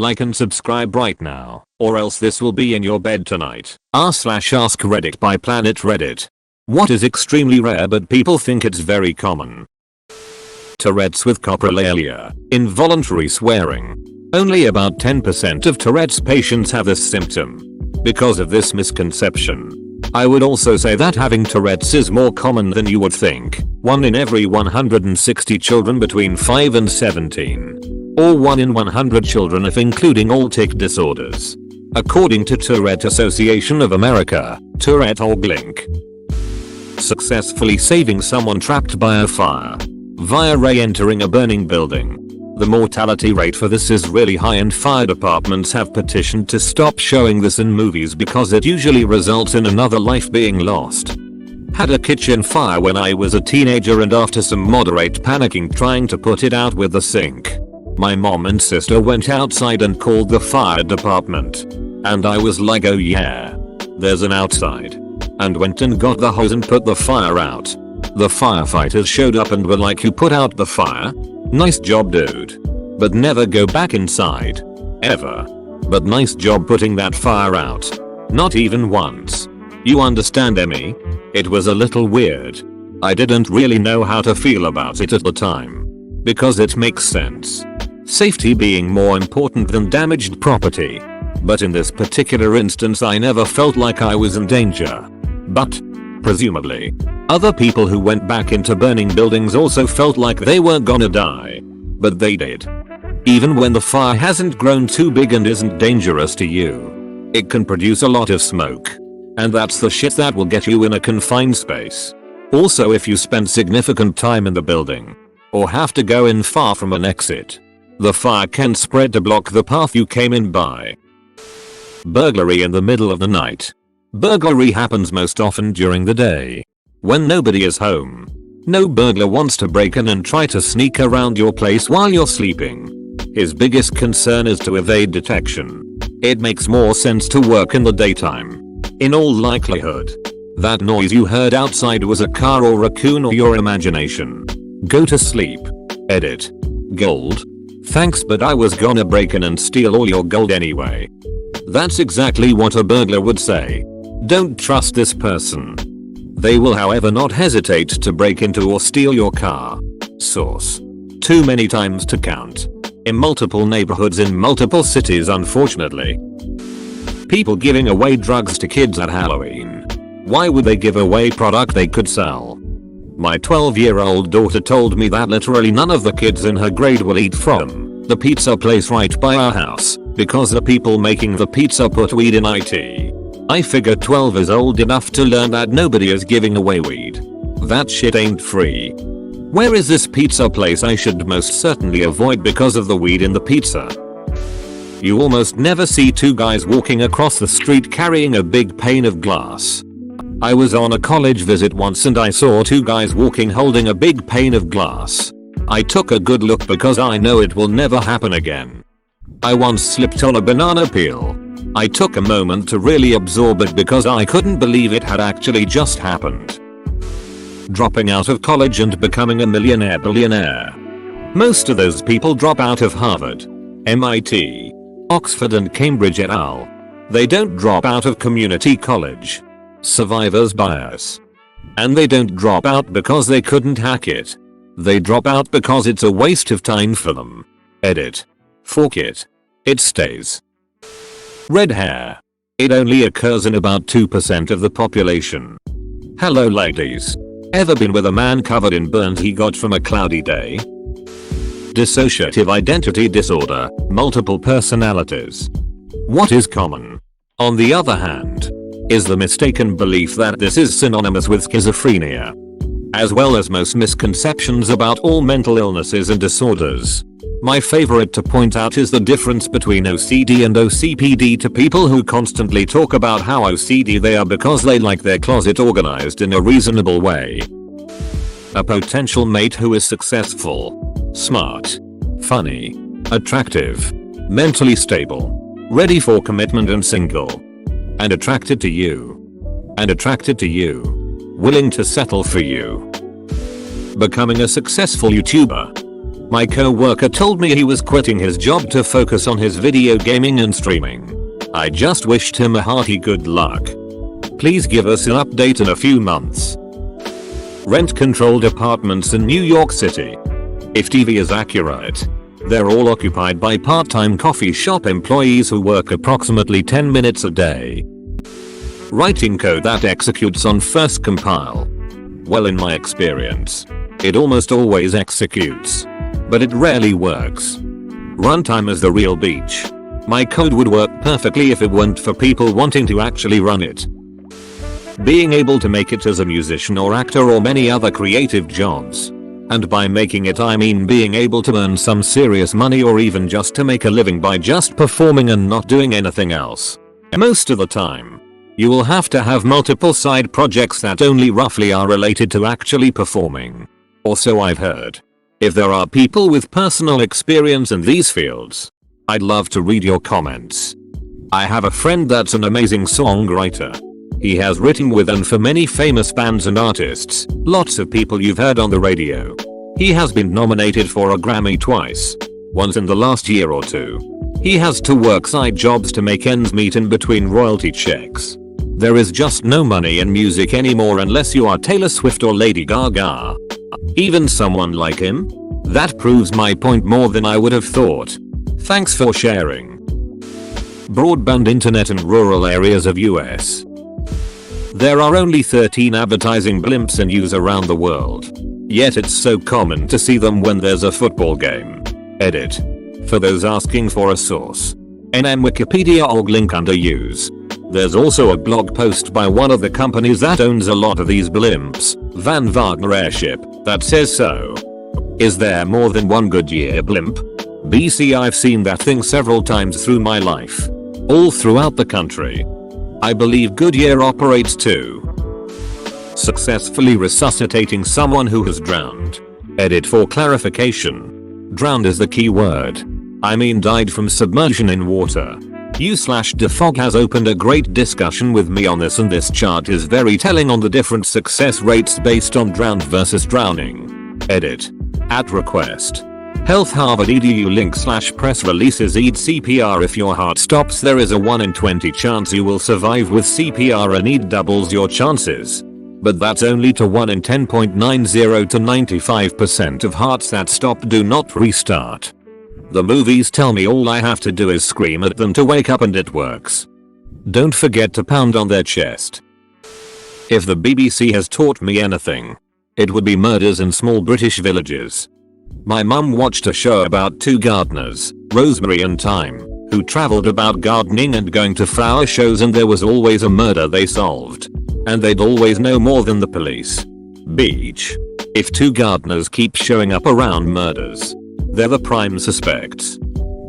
Like and subscribe right now, or else this will be in your bed tonight. r/AskReddit by Planet Reddit. What is extremely rare but people think it's very common? Tourette's with coprolalia, involuntary swearing. Only about 10% of Tourette's patients have this symptom. Because of this misconception, I would also say that having Tourette's is more common than you would think. 1 in every 160 children between 5 and 17. Or 1 in 100 children if including all tic disorders. According to Tourette Association of America, Tourette or Blink. Successfully saving someone trapped by a fire. Via re-entering a burning building. The mortality rate for this is really high and fire departments have petitioned to stop showing this in movies because it usually results in another life being lost. Had a kitchen fire when I was a teenager and after some moderate panicking trying to put it out with the sink. My mom and sister went outside and called the fire department. And I was like, oh yeah, there's an outside. And went and got the hose and put the fire out. The firefighters showed up and were like, you put out the fire? Nice job dude. But never go back inside. Ever. But nice job putting that fire out. Not even once. You understand, Emmy? It was a little weird. I didn't really know how to feel about it at the time. Because it makes sense. Safety being more important than damaged property. But in this particular instance I never felt like I was in danger. But, presumably, other people who went back into burning buildings also felt like they were gonna die. But they did. Even when the fire hasn't grown too big and isn't dangerous to you. It can produce a lot of smoke. And that's the shit that will get you in a confined space. Also if you spend significant time in the building. Or have to go in far from an exit. The fire can spread to block the path you came in by. Burglary in the middle of the night. Burglary happens most often during the day. When nobody is home. No burglar wants to break in and try to sneak around your place while you're sleeping. His biggest concern is to evade detection. It makes more sense to work in the daytime. In all likelihood. That noise you heard outside was a car or raccoon or your imagination. Go to sleep. Edit. Gold. Thanks, but I was gonna break in and steal all your gold anyway. That's exactly what a burglar would say. Don't trust this person. They will however not hesitate to break into or steal your car. Source. Too many times to count. In multiple neighborhoods in multiple cities unfortunately. People giving away drugs to kids at Halloween. Why would they give away product they could sell? My 12-year-old daughter told me that literally none of the kids in her grade will eat from the pizza place right by our house because the people making the pizza put weed in it. I figure 12 is old enough to learn that nobody is giving away weed. That shit ain't free. Where is this pizza place I should most certainly avoid because of the weed in the pizza? You almost never see two guys walking across the street carrying a big pane of glass. I was on a college visit once and I saw two guys walking holding a big pane of glass. I took a good look because I know it will never happen again. I once slipped on a banana peel. I took a moment to really absorb it because I couldn't believe it had actually just happened. Dropping out of college and becoming a billionaire. Most of those people drop out of Harvard, MIT, Oxford and Cambridge et al. They don't drop out of community college. Survivor's bias. And they don't drop out because they couldn't hack it. They drop out because it's a waste of time for them. Edit. Fork it. It stays. Red hair. It only occurs in about 2% of the population. Hello ladies. Ever been with a man covered in burns he got from a cloudy day? Dissociative identity disorder, multiple personalities. What is common, on the other hand, is the mistaken belief that this is synonymous with schizophrenia. As well as most misconceptions about all mental illnesses and disorders. My favorite to point out is the difference between OCD and OCPD to people who constantly talk about how OCD they are because they like their closet organized in a reasonable way. A potential mate who is successful, smart, funny, attractive, mentally stable, ready for commitment and single. And attracted to you. And attracted to you. Willing to settle for you. Becoming a successful YouTuber. My co-worker told me he was quitting his job to focus on his video gaming and streaming. I just wished him a hearty good luck. Please give us an update in a few months. Rent-controlled apartments in New York City. If TV is accurate, they're all occupied by part-time coffee shop employees who work approximately 10 minutes a day. Writing code that executes on first compile. Well, in my experience, it almost always executes, but it rarely works. Runtime is the real beach. My code would work perfectly if it weren't for people wanting to actually run it. Being able to make it as a musician or actor or many other creative jobs. And by making it I mean being able to earn some serious money or even just to make a living by just performing and not doing anything else. Most of the time, you will have to have multiple side projects that only roughly are related to actually performing. Or so I've heard. If there are people with personal experience in these fields, I'd love to read your comments. I have a friend that's an amazing songwriter. He has written with and for many famous bands and artists, lots of people you've heard on the radio. He has been nominated for a Grammy twice, once in the last year or two. He has to work side jobs to make ends meet in between royalty checks. There is just no money in music anymore unless you are Taylor Swift or Lady Gaga. Even someone like him? That proves my point more than I would have thought. Thanks for sharing. Broadband internet in rural areas of US. There are only 13 advertising blimps in use around the world. Yet it's so common to see them when there's a football game. Edit. For those asking for a source. NM Wikipedia org link under use. There's also a blog post by one of the companies that owns a lot of these blimps, Van Wagner Airship, that says so. Is there more than one Goodyear blimp? BC, I've seen that thing several times through my life. All throughout the country. I believe Goodyear operates too. Successfully resuscitating someone who has drowned. Edit for clarification. Drowned is the key word. I mean died from submersion in water. U/Defog has opened a great discussion with me on this, and this chart is very telling on the different success rates based on drowned versus drowning. Edit. At request. Health Harvard edu link/press releases ED CPR. If your heart stops, there is a 1 in 20 chance you will survive with CPR, and ED doubles your chances. But that's only to 1 in 10.90 to 95% of hearts that stop do not restart. The movies tell me all I have to do is scream at them to wake up, and it works. Don't forget to pound on their chest. If the BBC has taught me anything, it would be murders in small British villages. My mum watched a show about two gardeners, Rosemary and Thyme, who travelled about gardening and going to flower shows, and there was always a murder they solved. And they'd always know more than the police. Beach. If two gardeners keep showing up around murders, they're the prime suspects.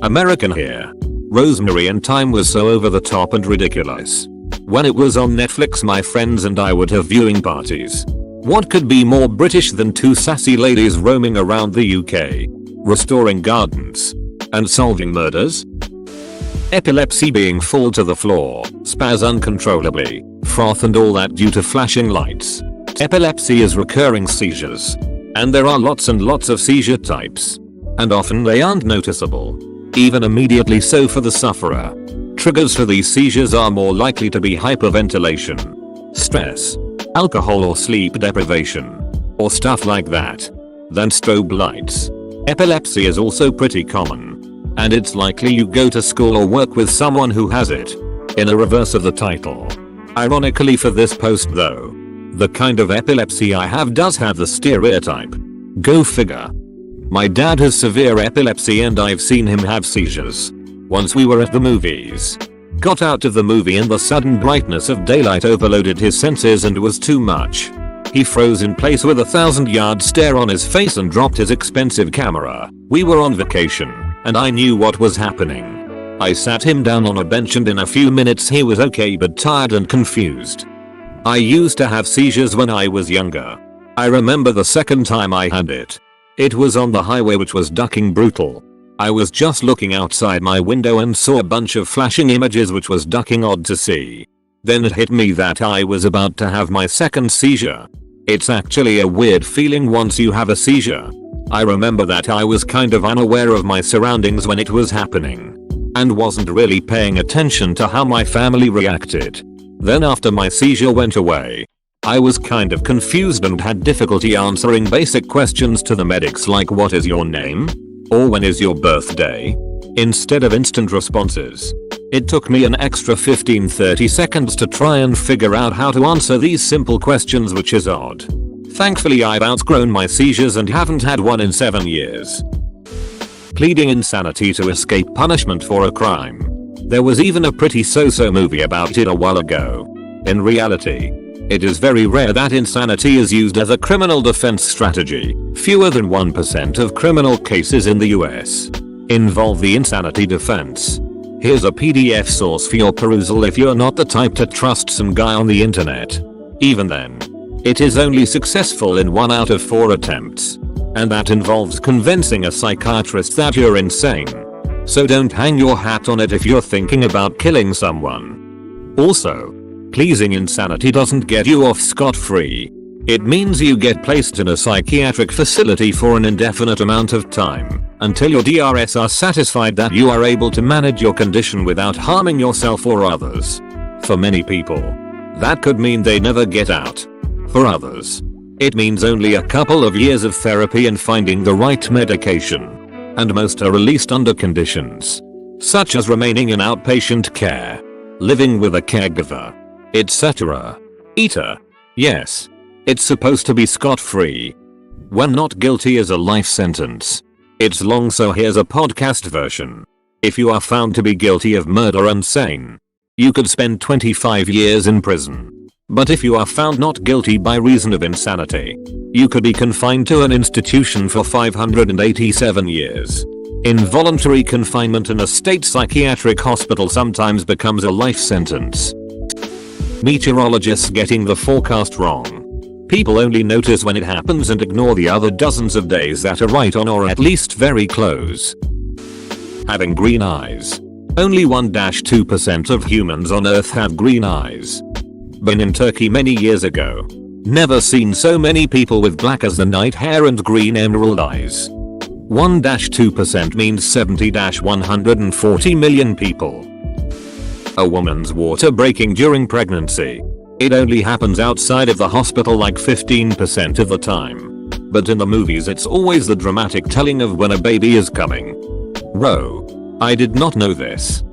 American here. Rosemary and Thyme was so over the top and ridiculous. When it was on Netflix, my friends and I would have viewing parties. What could be more British than two sassy ladies roaming around the UK, restoring gardens, and solving murders? Epilepsy, being fall to the floor, spaz uncontrollably, froth and all that due to flashing lights. Epilepsy is recurring seizures. And there are lots and lots of seizure types. And often they aren't noticeable, even immediately, so for the sufferer. Triggers for these seizures are more likely to be hyperventilation, stress, alcohol or sleep deprivation, or stuff like that, than strobe lights. Epilepsy is also pretty common, and it's likely you go to school or work with someone who has it. In a reverse of the title. Ironically for this post though, the kind of epilepsy I have does have the stereotype. Go figure. My dad has severe epilepsy and I've seen him have seizures. Once we were at the movies. Got out of the movie and the sudden brightness of daylight overloaded his senses and was too much. He froze in place with 1,000-yard stare on his face and dropped his expensive camera. We were on vacation, and I knew what was happening. I sat him down on a bench and in a few minutes he was okay but tired and confused. I used to have seizures when I was younger. I remember the second time I had it. It was on the highway, which was ducking brutal. I was just looking outside my window and saw a bunch of flashing images, which was ducking odd to see. Then it hit me that I was about to have my second seizure. It's actually a weird feeling once you have a seizure. I remember that I was kind of unaware of my surroundings when it was happening. And wasn't really paying attention to how my family reacted. Then after my seizure went away, I was kind of confused and had difficulty answering basic questions to the medics like what is your name? Or when is your birthday? Instead of instant responses. It took me an extra 15-30 seconds to try and figure out how to answer these simple questions, which is odd. Thankfully I've outgrown my seizures and haven't had one in 7 years. Pleading insanity to escape punishment for a crime. There was even a pretty so-so movie about it a while ago. In reality, it is very rare that insanity is used as a criminal defense strategy. Fewer than 1% of criminal cases in the US involve the insanity defense. Here's a PDF source for your perusal if you're not the type to trust some guy on the internet. Even then, it is only successful in 1 out of 4 attempts. And that involves convincing a psychiatrist that you're insane. So don't hang your hat on it if you're thinking about killing someone. Also, pleasing insanity doesn't get you off scot-free. It means you get placed in a psychiatric facility for an indefinite amount of time, until your DRS are satisfied that you are able to manage your condition without harming yourself or others. For many people, that could mean they never get out. For others, it means only a couple of years of therapy and finding the right medication. And most are released under conditions, such as remaining in outpatient care, living with a caregiver, etc. Yes. It's supposed to be scot-free. When not guilty is a life sentence. It's long, so here's a podcast version. If you are found to be guilty of murder and sane, you could spend 25 years in prison. But if you are found not guilty by reason of insanity, you could be confined to an institution for 587 years. Involuntary confinement in a state psychiatric hospital sometimes becomes a life sentence. Meteorologists getting the forecast wrong. People only notice when it happens and ignore the other dozens of days that are right on or at least very close. Having green eyes. Only 1-2% of humans on Earth have green eyes. Been in Turkey many years ago. Never seen so many people with black as the night hair and green emerald eyes. 1-2% means 70-140 million people. A woman's water breaking during pregnancy. It only happens outside of the hospital like 15% of the time. But in the movies it's always the dramatic telling of when a baby is coming. I did not know this.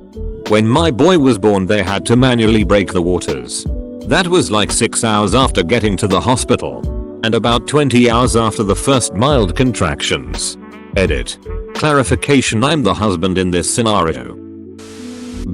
When my boy was born they had to manually break the waters. That was like 6 hours after getting to the hospital. And about 20 hours after the first mild contractions. Edit. Clarification: I'm the husband in this scenario.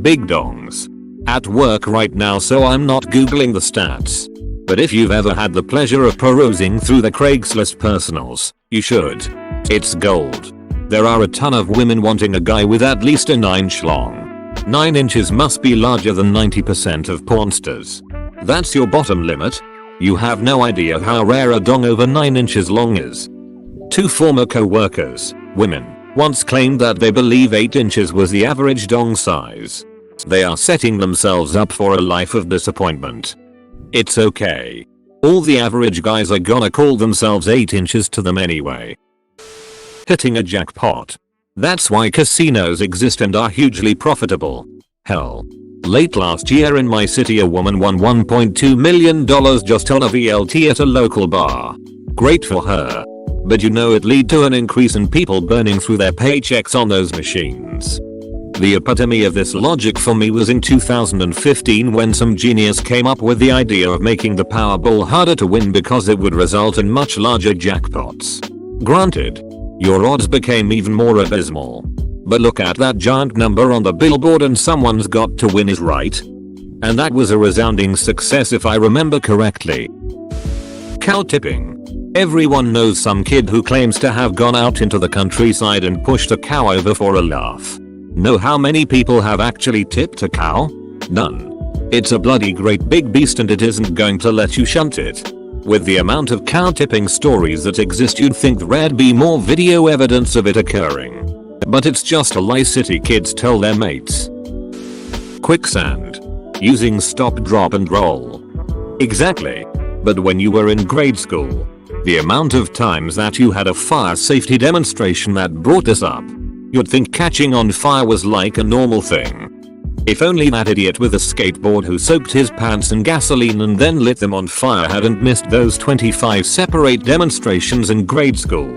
Big dongs. At work right now, so I'm not googling the stats. But if you've ever had the pleasure of perusing through the Craigslist personals, you should. It's gold. There are a ton of women wanting a guy with at least a 9 schlong. 9 inches must be larger than 90% of pornsters. That's your bottom limit? You have no idea how rare a dong over 9 inches long is. 2 former co-workers, women, once claimed that they believe 8 inches was the average dong size. They are setting themselves up for a life of disappointment. It's okay. All the average guys are gonna call themselves 8 inches to them anyway. Hitting a jackpot. That's why casinos exist and are hugely profitable. Hell. Late last year in my city a woman won $1.2 million just on a VLT at a local bar. Great for her. But you know it lead to an increase in people burning through their paychecks on those machines. The epitome of this logic for me was in 2015 when some genius came up with the idea of making the Powerball harder to win because it would result in much larger jackpots. Granted, your odds became even more abysmal. But look at that giant number on the billboard and someone's got to win is right. And that was a resounding success if I remember correctly. Cow tipping. Everyone knows some kid who claims to have gone out into the countryside and pushed a cow over for a laugh. Know how many people have actually tipped a cow? None. It's a bloody great big beast and it isn't going to let you shunt it. With the amount of cow tipping stories that exist you'd think there'd be more video evidence of it occurring. But it's just a lie city kids tell their mates. Quicksand. Using stop, drop and roll. Exactly. But when you were in grade school, The amount of times that you had a fire safety demonstration that brought this up. You'd think catching on fire was like a normal thing. If only that idiot with a skateboard who soaked his pants in gasoline and then lit them on fire hadn't missed those 25 separate demonstrations in grade school.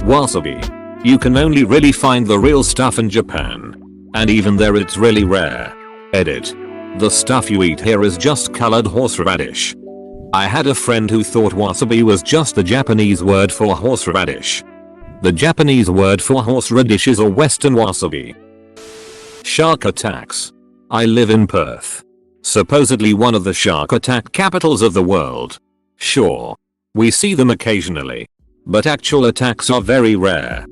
Wasabi. You can only really find the real stuff in Japan. And even there it's really rare. Edit. The stuff you eat here is just colored horseradish. I had a friend who thought wasabi was just the Japanese word for horseradish. The Japanese word for horseradish is a Western wasabi. Shark attacks. I live in Perth. Supposedly one of the shark attack capitals of the world. Sure. We see them occasionally. But actual attacks are very rare.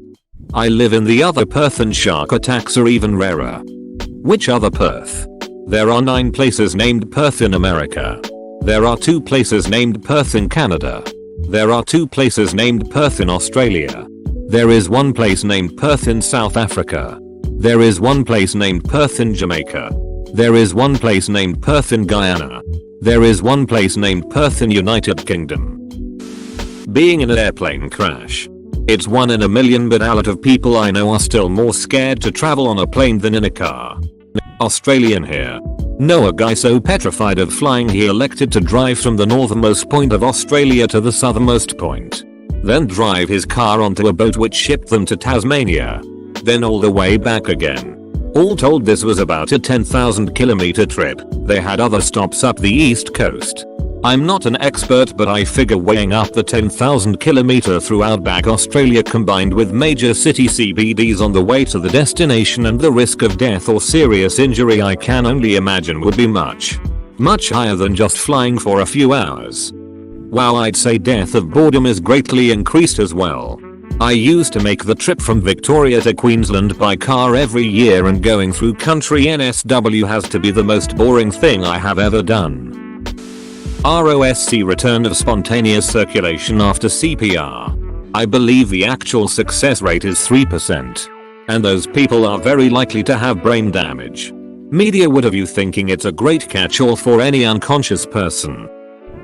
I live in the other Perth and shark attacks are even rarer. Which other Perth? There are 9 places named Perth in America. There are 2 places named Perth in Canada. There are 2 places named Perth in Australia. There is 1 place named Perth in South Africa. There is 1 place named Perth in Jamaica. There is 1 place named Perth in Guyana. There is 1 place named Perth in United Kingdom. Being in an airplane crash. It's 1 in a million, but a lot of people I know are still more scared to travel on a plane than in a car. Australian here. Know a guy so petrified of flying he elected to drive from the northernmost point of Australia to the southernmost point. Then drive his car onto a boat which shipped them to Tasmania. Then all the way back again. All told this was about a 10,000 kilometer trip. They had other stops up the east coast. I'm not an expert, but I figure weighing up the 10,000 kilometer through outback Australia combined with major city CBDs on the way to the destination and the risk of death or serious injury, I can only imagine would be much higher than just flying for a few hours. Wow, I'd say death of boredom is greatly increased as well. I used to make the trip from Victoria to Queensland by car every year, and going through country NSW has to be the most boring thing I have ever done. ROSC return of spontaneous circulation after CPR. I believe the actual success rate is 3%. And those people are very likely to have brain damage. Media would have you thinking it's a great catch-all for any unconscious person.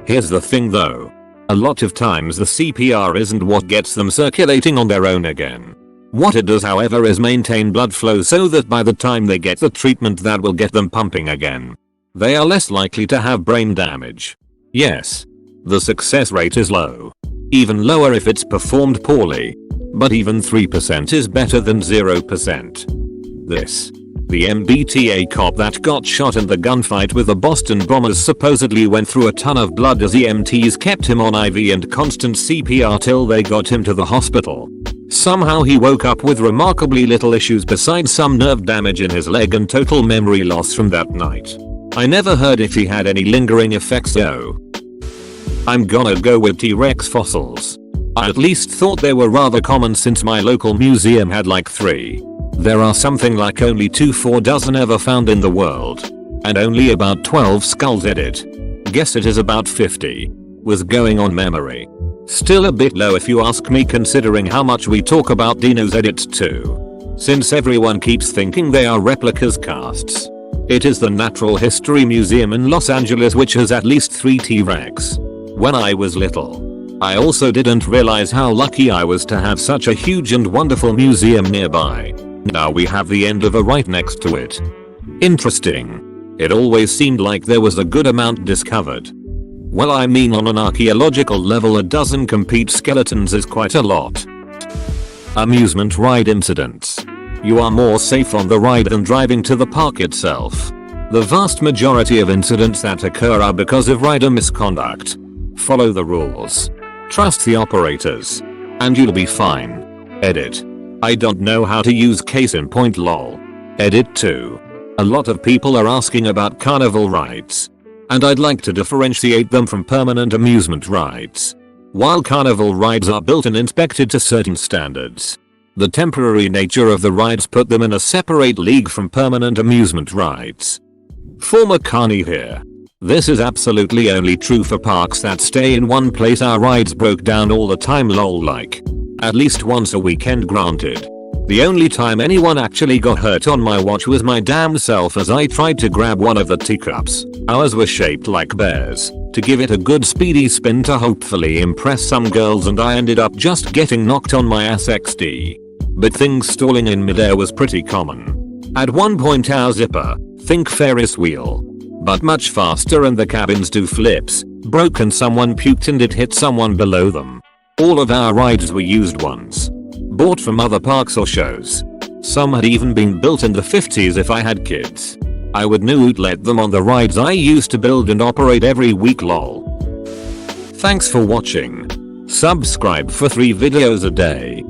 Here's the thing though. A lot of times the CPR isn't what gets them circulating on their own again. What it does, however, is maintain blood flow so that by the time they get the treatment that will get them pumping again, they are less likely to have brain damage. Yes, the success rate is low. Even lower if it's performed poorly. But even 3% is better than 0%. The MBTA cop that got shot in the gunfight with the Boston bombers supposedly went through a ton of blood as EMTs kept him on IV and constant CPR till they got him to the hospital. Somehow he woke up with remarkably little issues besides some nerve damage in his leg and total memory loss from that night. I never heard if he had any lingering effects though. I'm gonna go with TRex fossils. I at least thought they were rather common since my local museum had like 3. There are something like only 2-4 dozen ever found in the world. And only about 12 skulls. Edit. Guess it is about 50. Was going on memory. Still a bit low if you ask me, considering how much we talk about dinos. Edit too. Since everyone keeps thinking they are replicas casts. It is the Natural History Museum in Los Angeles which has at least 3 T-Rex. When I was little, I also didn't realize how lucky I was to have such a huge and wonderful museum nearby. Now we have the end of a right next to it. Interesting. It always seemed like there was a good amount discovered. Well, I mean, on an archaeological level, a dozen complete skeletons is quite a lot. Amusement ride incidents. You are more safe on the ride than driving to the park itself. The vast majority of incidents that occur are because of rider misconduct. Follow the rules. Trust the operators. And you'll be fine. Edit. I don't know how to use case in point lol. Edit 2. A lot of people are asking about carnival rides. And I'd like to differentiate them from permanent amusement rides. While carnival rides are built and inspected to certain standards, the temporary nature of the rides put them in a separate league from permanent amusement rides. Former carny here. This is absolutely only true for parks that stay in one place. Our rides broke down all the time lol, like at least once a weekend, granted. The only time anyone actually got hurt on my watch was my damn self as I tried to grab one of the teacups. Ours were shaped like bears, to give it a good speedy spin to hopefully impress some girls, and I ended up just getting knocked on my ass XD. But things stalling in midair was pretty common. At one point our zipper, think Ferris wheel, but much faster, and the cabins do flips, broke and someone puked and it hit someone below them. All of our rides were used ones, bought from other parks or shows. Some had even been built in the 50s. If I had kids, I would let them on the rides I used to build and operate every week, lol. Thanks for watching. Subscribe for 3 videos a day.